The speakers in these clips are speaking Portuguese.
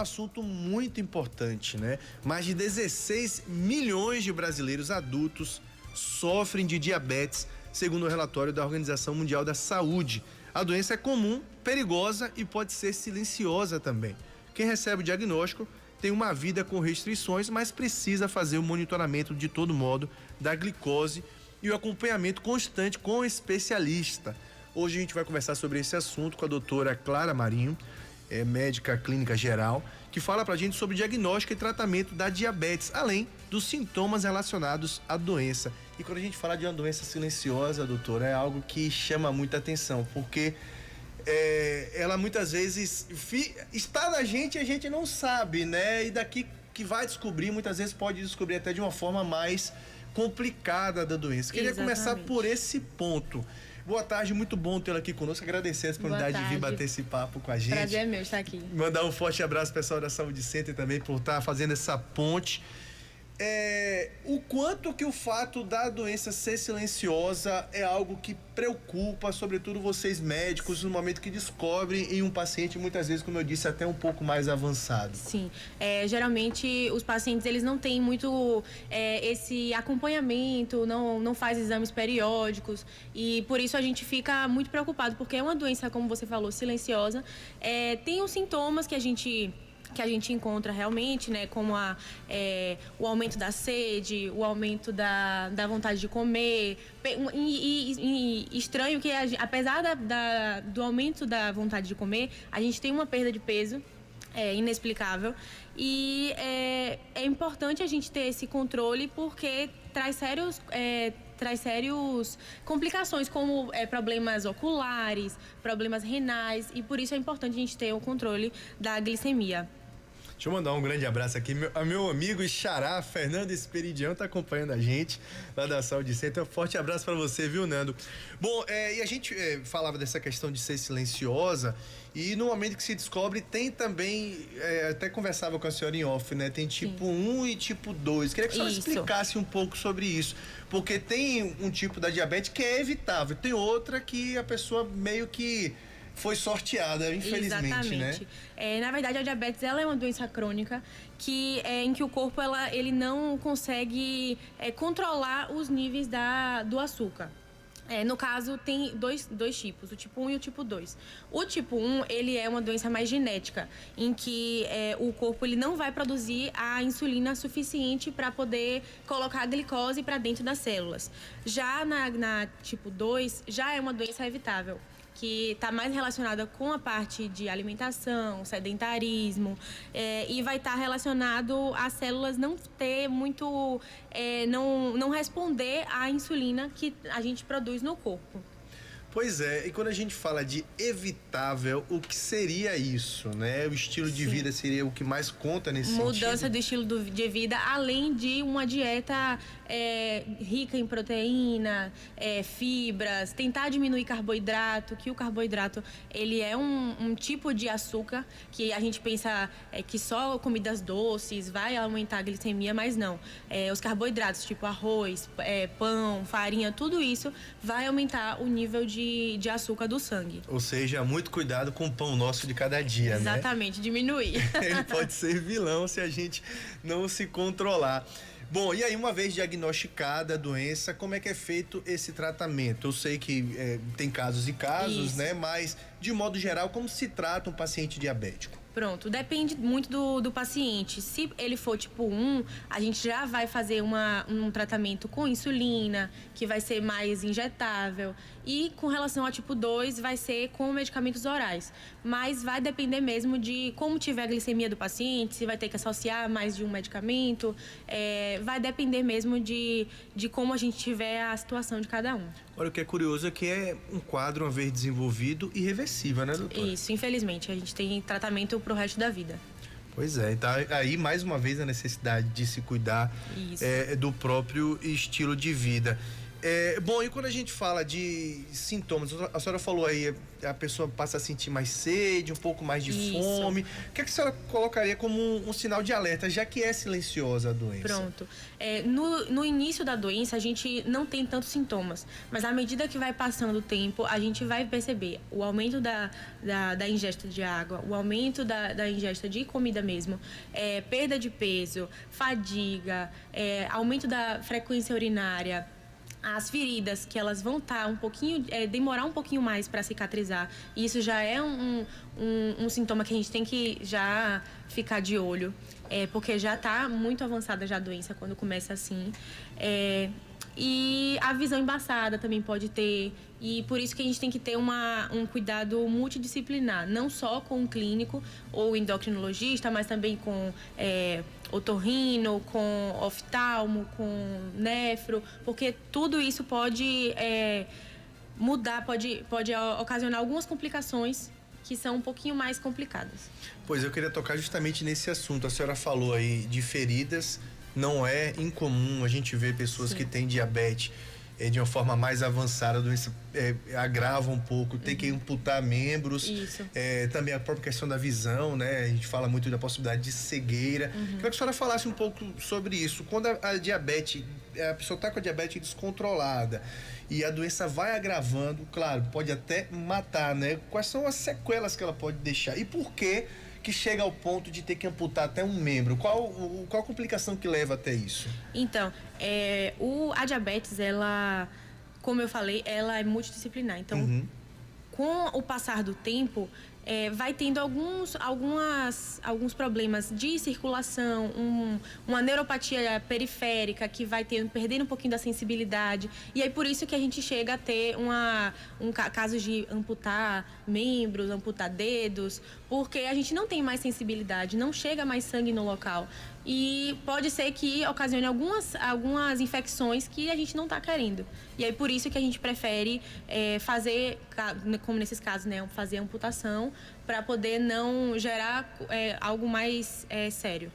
Assunto muito importante, né? Mais de 16 milhões de brasileiros adultos sofrem de diabetes, segundo o relatório da Organização Mundial da Saúde. A doença é comum, perigosa e pode ser silenciosa também. Quem recebe o diagnóstico tem uma vida com restrições, mas precisa fazer o monitoramento de todo modo da glicose e o acompanhamento constante com o especialista. Hoje a gente vai conversar sobre esse assunto com a doutora Clara Marinho, médica clínica geral, que fala pra gente sobre diagnóstico e tratamento da diabetes, além dos sintomas relacionados à doença. E quando a gente fala de uma doença silenciosa, doutora, é algo que chama muita atenção, porque ela muitas vezes está na gente e a gente não sabe, né? E daqui que vai descobrir, muitas vezes pode descobrir até de uma forma mais complicada da doença. Queria começar por esse ponto. Boa tarde, muito bom tê-la aqui conosco. Agradecer a disponibilidade de vir bater esse papo com a gente. Prazer é meu estar aqui. Mandar um forte abraço pro pessoal da Saúde Center também por estar fazendo essa ponte. O quanto que o fato da doença ser silenciosa é algo que preocupa, sobretudo vocês médicos, no momento que descobrem em um paciente, muitas vezes, como eu disse, até um pouco mais avançado. Sim, geralmente os pacientes eles não têm muito esse acompanhamento, não faz exames periódicos e por isso a gente fica muito preocupado, porque é uma doença, como você falou, silenciosa. Tem os sintomas que a gente encontra realmente, né, como o aumento da sede, o aumento da vontade de comer, e estranho que apesar do aumento da vontade de comer, a gente tem uma perda de peso inexplicável e é importante a gente ter esse controle porque traz sérios complicações como problemas oculares, problemas renais e por isso é importante a gente ter o controle da glicemia. Deixa eu mandar um grande abraço aqui. Meu amigo Xará, Fernando Esperidião, tá acompanhando a gente lá da Saúde Center. Um forte abraço para você, viu, Nando? Bom, e a gente falava dessa questão de ser silenciosa e no momento que se descobre tem também, até conversava com a senhora em off, né? Tem tipo 1 e tipo 2. Queria que a senhora explicasse um pouco sobre isso. Porque tem um tipo da diabetes que é evitável, tem outra que a pessoa meio que foi sorteada, infelizmente. Exatamente, né? Na verdade, a diabetes ela é uma doença crônica em que o corpo ele não consegue controlar os níveis do açúcar. No caso, tem dois tipos, o tipo 1 e o tipo 2. O tipo 1, ele é uma doença mais genética, em que o corpo ele não vai produzir a insulina suficiente para poder colocar a glicose para dentro das células. Já na tipo 2, já é uma doença evitável, que está mais relacionada com a parte de alimentação, sedentarismo, e vai estar relacionado às células não ter muito, não responder à insulina que a gente produz no corpo. Pois é, e quando a gente fala de evitável, o que seria isso, né? O estilo de vida seria o que mais conta nesse sentido? Mudança do estilo de vida, além de uma dieta rica em proteína, fibras, tentar diminuir carboidrato, que o carboidrato ele é um tipo de açúcar que a gente pensa que só comidas doces vai aumentar a glicemia, mas não. Os carboidratos, tipo arroz, pão, farinha, tudo isso vai aumentar o nível de açúcar do sangue. Ou seja, muito cuidado com o pão nosso de cada dia, né? Exatamente, diminuir. Ele pode ser vilão se a gente não se controlar. Bom, e aí uma vez diagnosticada a doença, como é que é feito esse tratamento? Eu sei que tem casos e casos, né? Mas, de modo geral, como se trata um paciente diabético? Pronto, depende muito do paciente. Se ele for tipo 1, a gente já vai fazer um tratamento com insulina, que vai ser mais injetável. E com relação ao tipo 2, vai ser com medicamentos orais. Mas vai depender mesmo de como tiver a glicemia do paciente, se vai ter que associar mais de um medicamento. Vai depender mesmo de como a gente tiver a situação de cada um. Olha, o que é curioso é que é um quadro, uma vez desenvolvido, irreversível, né, doutora? Isso, infelizmente. A gente tem tratamento pro resto da vida. Pois é, tá aí mais uma vez a necessidade de se cuidar do próprio estilo de vida. Bom, e quando a gente fala de sintomas, a senhora falou aí, a pessoa passa a sentir mais sede, um pouco mais de fome. O que a senhora colocaria como um sinal de alerta, já que é silenciosa a doença? Pronto. No início da doença, a gente não tem tantos sintomas, mas à medida que vai passando o tempo, a gente vai perceber o aumento da ingesta de água, o aumento da ingesta de comida mesmo, perda de peso, fadiga, aumento da frequência urinária, as feridas, que elas vão estar demorar um pouquinho mais para cicatrizar. E isso já é um sintoma que a gente tem que já ficar de olho, porque já está muito avançada já a doença quando começa assim. E a visão embaçada também pode ter, e por isso que a gente tem que ter um cuidado multidisciplinar, não só com o clínico ou endocrinologista, mas também com otorrino, com oftalmo, com nefro, porque tudo isso pode mudar, pode ocasionar algumas complicações que são um pouquinho mais complicadas. Pois eu queria tocar justamente nesse assunto. A senhora falou aí de feridas. Não é incomum a gente ver pessoas que têm diabetes de uma forma mais avançada, a doença agrava um pouco, tem que amputar membros. Isso. Também a própria questão da visão, né? A gente fala muito da possibilidade de cegueira. Queria que a senhora falasse um pouco sobre isso. Quando a diabetes, a pessoa está com a diabetes descontrolada e a doença vai agravando, claro, pode até matar, né? Quais são as sequelas que ela pode deixar? E por que chega ao ponto de ter que amputar até um membro? Qual a complicação que leva até isso? Então, a diabetes, ela, como eu falei, ela é multidisciplinar. Então, com o passar do tempo, vai tendo alguns problemas de circulação, uma neuropatia periférica que vai perdendo um pouquinho da sensibilidade. E aí por isso que a gente chega a ter casos de amputar membros, amputar dedos, porque a gente não tem mais sensibilidade, não chega mais sangue no local. E pode ser que ocasione algumas infecções que a gente não está querendo. E aí por isso que a gente prefere fazer, como nesses casos, né, fazer amputação para poder não gerar algo mais sério.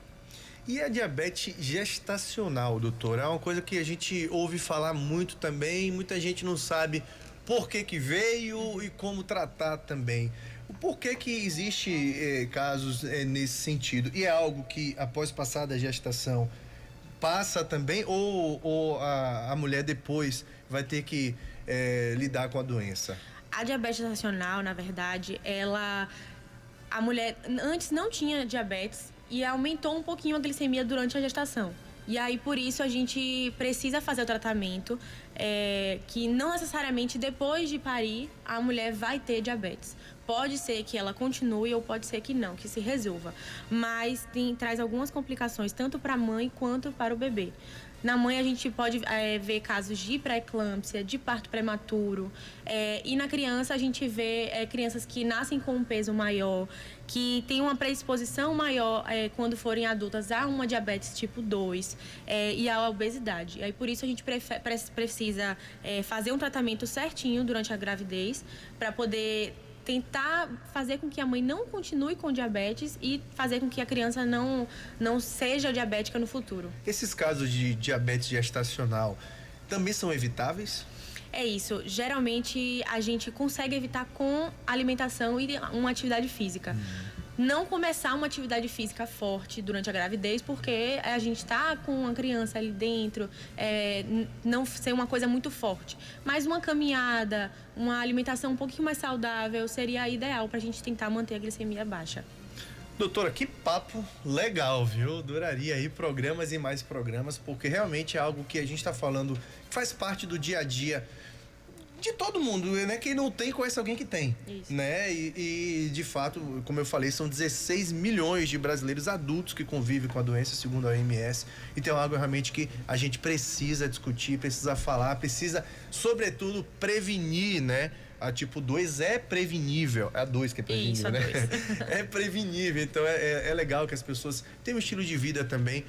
E a diabetes gestacional, doutora? É uma coisa que a gente ouve falar muito também, muita gente não sabe por que veio e como tratar também. Por que existe casos nesse sentido? E é algo que, após passar da gestação, passa também? Ou a mulher depois vai ter que lidar com a doença? A diabetes gestacional, na verdade, a mulher antes não tinha diabetes e aumentou um pouquinho a glicemia durante a gestação. E aí, por isso, a gente precisa fazer o tratamento, que não necessariamente depois de parir, a mulher vai ter diabetes. Pode ser que ela continue ou pode ser que não, que se resolva. Mas traz algumas complicações, tanto para a mãe quanto para o bebê. Na mãe, a gente pode ver casos de pré-eclâmpsia, de parto prematuro. E na criança, a gente vê crianças que nascem com um peso maior, que têm uma predisposição maior quando forem adultas a uma diabetes tipo 2 e a obesidade. E aí, por isso, a gente precisa fazer um tratamento certinho durante a gravidez para poder tentar fazer com que a mãe não continue com diabetes e fazer com que a criança não seja diabética no futuro. Esses casos de diabetes gestacional também são evitáveis? É isso. Geralmente a gente consegue evitar com alimentação e uma atividade física. Não começar uma atividade física forte durante a gravidez, porque a gente está com uma criança ali dentro, não ser uma coisa muito forte. Mas uma caminhada, uma alimentação um pouquinho mais saudável seria ideal para a gente tentar manter a glicemia baixa. Doutora, que papo legal, viu? Duraria aí programas e mais programas, porque realmente é algo que a gente está falando, faz parte do dia a dia de todo mundo, né? Quem não tem, conhece alguém que tem. Isso. Né? E de fato, como eu falei, são 16 milhões de brasileiros adultos que convivem com a doença, segundo a OMS. Então é algo realmente que a gente precisa discutir, precisa falar, precisa, sobretudo, prevenir, né? A tipo 2 é prevenível. É a 2 que é prevenível, isso, né? É prevenível. Então é legal que as pessoas tenham um estilo de vida também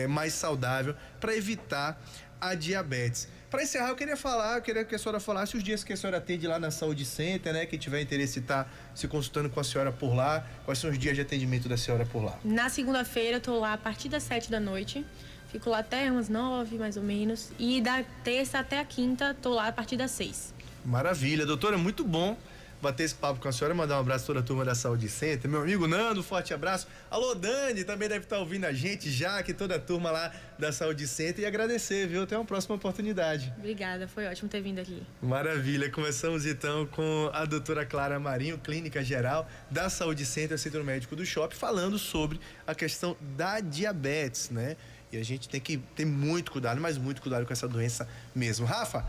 mais saudável para evitar a diabetes. Para encerrar, eu queria que a senhora falasse os dias que a senhora atende lá na Saúde Center, né? Quem tiver interesse em estar se consultando com a senhora por lá. Quais são os dias de atendimento da senhora por lá? Na segunda-feira, eu tô lá a partir das 7 da noite. Fico lá até umas 9, mais ou menos. E da terça até a quinta, tô lá a partir das 6. Maravilha, doutora, muito bom bater esse papo com a senhora, mandar um abraço a toda a turma da Saúde Center. Meu amigo Nando, forte abraço. Alô, Dani, também deve estar ouvindo a gente, já que toda a turma lá da Saúde Center, e agradecer, viu? Até uma próxima oportunidade. Obrigada, foi ótimo ter vindo aqui. Maravilha, começamos então com a doutora Clara Marinho, clínica geral da Saúde Center, Centro Médico do Shopping, falando sobre a questão da diabetes, né? E a gente tem que ter muito cuidado, mas muito cuidado com essa doença mesmo. Rafa,